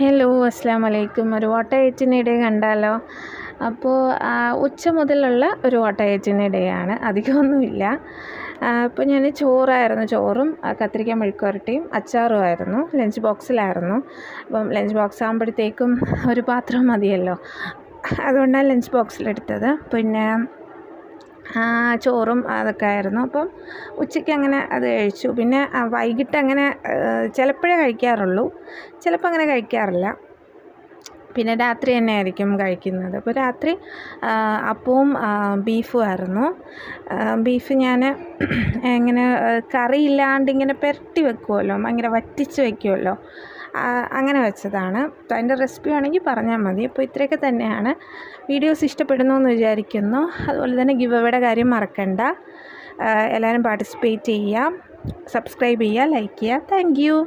Hello അസ്സാം വലൈക്കും. ഒരു ഓട്ടയച്ചിനിടെ കണ്ടാലോ? അപ്പോൾ ഉച്ച മുതലുള്ള ഒരു ഓട്ടയച്ചിനിടെയാണ്, അധികമൊന്നുമില്ല. അപ്പോൾ ഞാൻ ചോറും കത്തിരിക്ക മെഴുക്കുവരട്ടിയും അച്ചാറുമായിരുന്നു. ലഞ്ച് ബോക്സിലായിരുന്നു. അപ്പം ലഞ്ച് ബോക്സ് ആകുമ്പോഴത്തേക്കും ഒരു പാത്രം മതിയല്ലോ, അതുകൊണ്ടാണ് ലഞ്ച് ബോക്സിലെടുത്തത്. പിന്നെ ചോറും അതൊക്കെ ആയിരുന്നു. അപ്പം ഉച്ചയ്ക്ക് അങ്ങനെ അത് കഴിച്ചു. പിന്നെ വൈകിട്ട് അങ്ങനെ ചിലപ്പോഴേ കഴിക്കാറുള്ളൂ, ചിലപ്പോൾ അങ്ങനെ കഴിക്കാറില്ല. പിന്നെ രാത്രി തന്നെ ആയിരിക്കും കഴിക്കുന്നത്. അപ്പോൾ രാത്രി അപ്പവും ബീഫും ആയിരുന്നു. ബീഫ് ഞാൻ ഇങ്ങനെ കറിയില്ലാണ്ടിങ്ങനെ പുരട്ടി വെക്കുമല്ലോ, ഭയങ്കര വറ്റിച്ച് വയ്ക്കുമല്ലോ, അങ്ങനെ വെച്ചതാണ്. അപ്പോൾ അതിൻ്റെ റെസിപ്പി വേണമെങ്കിൽ പറഞ്ഞാൽ മതി. അപ്പോൾ ഇത്രയൊക്കെ തന്നെയാണ്. വീഡിയോസ് ഇഷ്ടപ്പെടുന്നു എന്ന് വിചാരിക്കുന്നു. അതുപോലെ തന്നെ ഗിവ് അവേയുടെ കാര്യം മറക്കണ്ട. എല്ലാവരും പാർട്ടിസിപ്പേറ്റ് ചെയ്യുക, സബ്സ്ക്രൈബ് ചെയ്യുക, ലൈക്ക് ചെയ്യുക. Thank you.